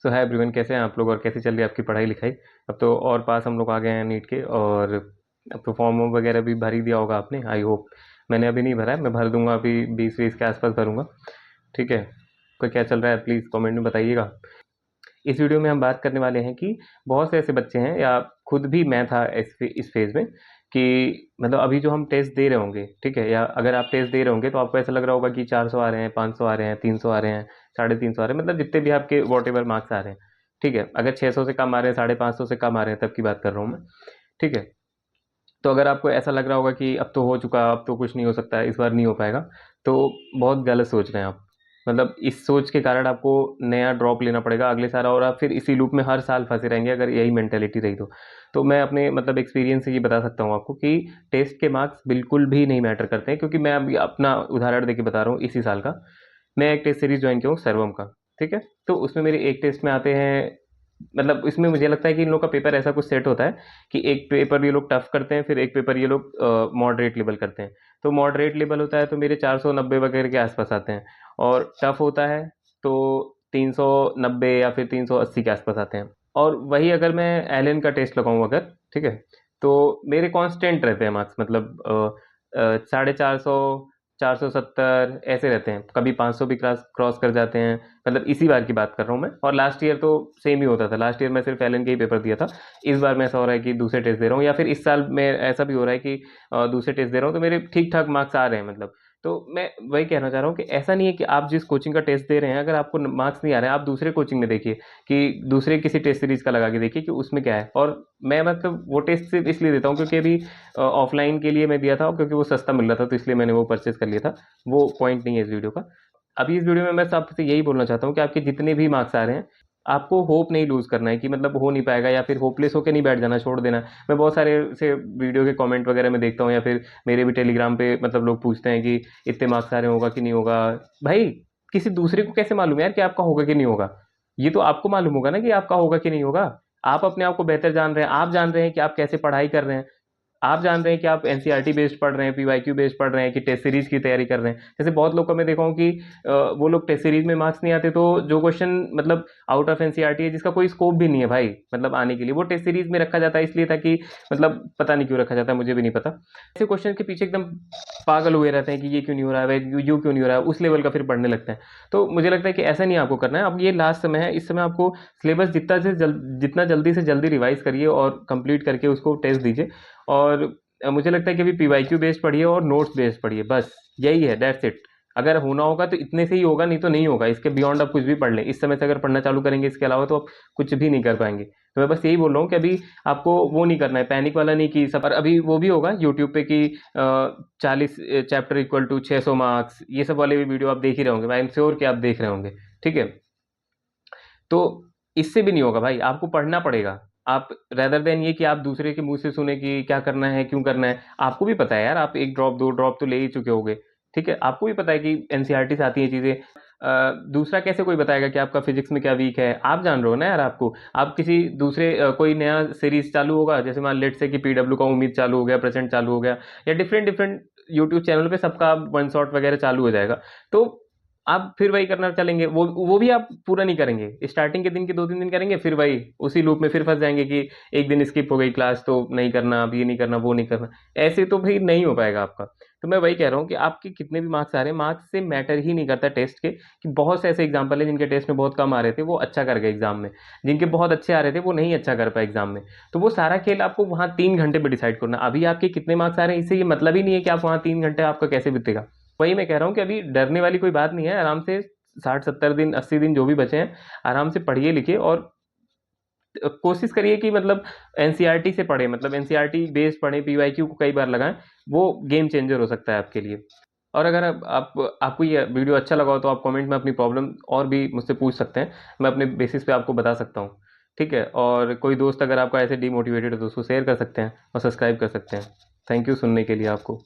सो hi everyone, कैसे हैं आप लोग और कैसी चल रही है आपकी पढ़ाई लिखाई। अब तो और पास हम लोग आ गए हैं नीट के, और अब तो फॉर्म वगैरह भी भर ही दिया होगा आपने, आई होप। मैंने अभी नहीं भरा है, मैं भर दूंगा, अभी 20-20 के आसपास भरूंगा। ठीक है, तो क्या चल रहा है प्लीज़ कमेंट में बताइएगा। इस वीडियो में हम बात करने वाले हैं कि बहुत से ऐसे बच्चे हैं, या खुद भी मैं था इस फेज़ में, कि मतलब अभी जो हम टेस्ट दे रहे होंगे, ठीक है, या अगर आप टेस्ट दे रहे होंगे तो आपको ऐसा लग रहा होगा कि 400 आ रहे हैं, 500 आ रहे हैं, 300 आ रहे हैं, 350 आ रहे हैं, मतलब जितने भी आपके वॉट एवर मार्क्स आ रहे हैं। ठीक है, अगर 600 से कम आ रहे हैं, 550 से कम आ रहे हैं, तब की बात कर रहा हूँ मैं। ठीक है, तो अगर आपको ऐसा लग रहा होगा कि अब तो हो चुका, अब तो कुछ नहीं हो सकता है, इस बार नहीं हो पाएगा, तो बहुत गलत सोच रहे हैं आप। मतलब इस सोच के कारण आपको नया ड्रॉप लेना पड़ेगा अगले साल, और आप फिर इसी लूप में हर साल फंसे रहेंगे अगर यही मेंटेलिटी रही तो मैं अपने मतलब एक्सपीरियंस से ये बता सकता हूँ आपको कि टेस्ट के मार्क्स बिल्कुल भी नहीं मैटर करते हैं, क्योंकि मैं अभी अपना उदाहरण देके बता रहा हूँ इसी साल का। मैं एक टेस्ट सीरीज ज्वाइन किया हूँ सर्वम का। ठीक है, तो उसमें मेरे एक टेस्ट में आते हैं, मतलब इसमें मुझे लगता है कि इन लोग का पेपर ऐसा कुछ सेट होता है कि एक पेपर ये लोग टफ करते हैं, फिर एक पेपर ये लोग मॉडरेट लेवल करते हैं। तो मॉडरेट लेवल होता है तो मेरे 490 वगैरह के आसपास आते हैं, और टफ होता है तो 390 या फिर 380 के आसपास आते हैं। और वही अगर मैं एलन का टेस्ट लगाऊं अगर, ठीक है, तो मेरे कांस्टेंट रहते हैं मार्क्स, मतलब 450, 470 ऐसे रहते हैं, कभी 500 भी क्रॉस क्रॉस कर जाते हैं। मतलब इसी बार की बात कर रहा हूँ मैं, और लास्ट ईयर तो सेम ही होता था, लास्ट ईयर मैं सिर्फ एलन के ही पेपर दिया था। इस बार में ऐसा हो रहा है कि दूसरे टेस्ट दे रहा हूँ, या फिर इस साल में ऐसा भी हो रहा है कि दूसरे टेस्ट दे रहा हूँ, तो मेरे ठीक ठाक मार्क्स आ रहे हैं मतलब। तो मैं वही कहना चाह रहा हूँ कि ऐसा नहीं है कि आप जिस कोचिंग का टेस्ट दे रहे हैं, अगर आपको मार्क्स नहीं आ रहे हैं, आप दूसरे कोचिंग में देखिए, कि दूसरे किसी टेस्ट सीरीज का लगा के देखिए कि उसमें क्या है। और मैं मतलब वो टेस्ट सिर्फ इसलिए देता हूँ क्योंकि अभी ऑफलाइन के लिए मैं दिया था, क्योंकि वो सस्ता मिल रहा था, तो इसलिए मैंने वो परचेज कर लिया था। वो पॉइंट नहीं है इस वीडियो का। अभी इस वीडियो में मैं आपसे यही बोलना चाहता हूँ कि आपके जितने भी मार्क्स आ रहे हैं, आपको होप नहीं लूज करना है कि मतलब हो नहीं पाएगा, या फिर होपलेस होकर नहीं बैठ जाना, छोड़ देना। मैं बहुत सारे से वीडियो के कमेंट वगैरह में देखता हूँ, या फिर मेरे भी टेलीग्राम पे मतलब लोग पूछते हैं कि इतने मार्क्स आ रहे होगा कि नहीं होगा। भाई, किसी दूसरे को कैसे मालूम यार कि आपका होगा कि नहीं होगा? ये तो आपको मालूम होगा ना कि आपका होगा कि नहीं होगा। आप अपने आप को बेहतर जान रहे हैं, आप जान रहे हैं कि आप कैसे पढ़ाई कर रहे हैं। आप जान रहे हैं कि आप एनसीईआरटी बेस्ड पढ़ रहे हैं, पीवाईक्यू बेस्ड पढ़ रहे हैं, कि टेस्ट सीरीज की तैयारी कर रहे हैं। जैसे बहुत लोग को मैं देखा हूँ कि वो लोग टेस्ट सीरीज में मार्क्स नहीं आते, तो जो क्वेश्चन मतलब आउट ऑफ एनसीईआरटी है, जिसका कोई स्कोप भी नहीं है भाई मतलब आने के लिए, वो टेस्ट सीरीज में रखा जाता है इसलिए, ताकि मतलब पता नहीं क्यों रखा जाता है, मुझे भी नहीं पता। ऐसे क्वेश्चन के पीछे एकदम पागल हुए रहते हैं कि ये क्यों नहीं हो रहा है, यू क्यों नहीं हो रहा है, उस लेवल का फिर पढ़ने लगते हैं। तो मुझे लगता है कि ऐसा नहीं आपको करना है। अब ये लास्ट समय है, इस समय आपको सिलेबस जितना जल्दी से जल्दी रिवाइज करिए और कंप्लीट करके उसको टेस्ट दीजिए। और मुझे लगता है कि अभी पीवाईक्यू बेस्ड पढ़िए और नोट्स बेस्ड पढ़िए, बस यही है, दैट्स इट। अगर होना होगा तो इतने से ही होगा, नहीं तो नहीं होगा। इसके बियॉन्ड आप कुछ भी पढ़ लें, इस समय से अगर पढ़ना चालू करेंगे इसके अलावा, तो आप कुछ भी नहीं कर पाएंगे। तो मैं बस यही बोल रहा हूँ कि अभी आपको वो नहीं करना है, पैनिक वाला नहीं कि सब। और अभी वो भी होगा यूट्यूब पे कि 40 चैप्टर इक्वल टू 600 मार्क्स, ये सब वाले भी वीडियो आप देख ही रहे होंगे, मैं एम श्योर कि आप देख रहे होंगे। ठीक है, तो इससे भी नहीं होगा भाई, आपको पढ़ना पड़ेगा। आप रेदर देन ये कि आप दूसरे के मुंह से सुने कि क्या करना है, क्यों करना है, आपको भी पता है यार, आप एक ड्रॉप दो ड्रॉप तो ले ही चुके होगे। ठीक है, आपको भी पता है कि एनसीईआरटी से आती है चीजें। दूसरा कैसे कोई बताएगा कि आपका फिजिक्स में क्या वीक है? आप जान रहे हो ना यार। आपको आप किसी दूसरे कोई नया सीरीज चालू होगा, जैसे मान लेट से कि पीडब्ल्यू का उम्मीद चालू हो गया, प्रेजेंट चालू हो गया, या डिफरेंट डिफरेंट यूट्यूब चैनल पे सबका वन शॉट वगैरह चालू हो जाएगा, तो आप फिर वही करना चलेंगे। वो भी आप पूरा नहीं करेंगे, स्टार्टिंग के दिन के 2-3 दिन करेंगे, फिर वही उसी लूप में फिर फंस जाएंगे कि एक दिन स्किप हो गई क्लास तो नहीं करना, अब ये नहीं करना, वो नहीं करना। ऐसे तो भाई नहीं हो पाएगा आपका। तो मैं वही कह रहा हूँ कि आपके कितने भी मार्क्स आ रहे हैं, मार्क्स से मैटर ही नहीं करता टेस्ट के। कि बहुत से ऐसे एग्जाम्पल है जिनके टेस्ट में बहुत कम आ रहे थे, वो अच्छा कर गए एग्जाम में। जिनके बहुत अच्छे आ रहे थे, वो नहीं अच्छा कर पाए एग्जाम में। तो वो सारा खेल आपको वहाँ 3 घंटे में डिसाइड करना। अभी आपके कितने मार्क्स आ रहे हैं, इससे ये मतलब ही नहीं है कि आप वहाँ 3 घंटे आपका कैसे बीतेगा। वही मैं कह रहा हूँ कि अभी डरने वाली कोई बात नहीं है, आराम से 60-70 दिन 80 दिन जो भी बचे हैं, आराम से पढ़िए लिखिए, और कोशिश करिए कि मतलब एनसीईआरटी से पढ़े, मतलब एनसीईआरटी बेस्ड पढ़े, पीवाईक्यू को कई बार लगाएं। वो गेम चेंजर हो सकता है आपके लिए। और अगर आपको ये वीडियो अच्छा लगा हो तो आप कमेंट में अपनी प्रॉब्लम और भी मुझसे पूछ सकते हैं, मैं अपने बेसिस पे आपको बता सकता हूँ। ठीक है, और कोई दोस्त अगर आपका ऐसे डीमोटिवेटेड है तो उसको शेयर कर सकते हैं और सब्सक्राइब कर सकते हैं। थैंक यू सुनने के लिए आपको।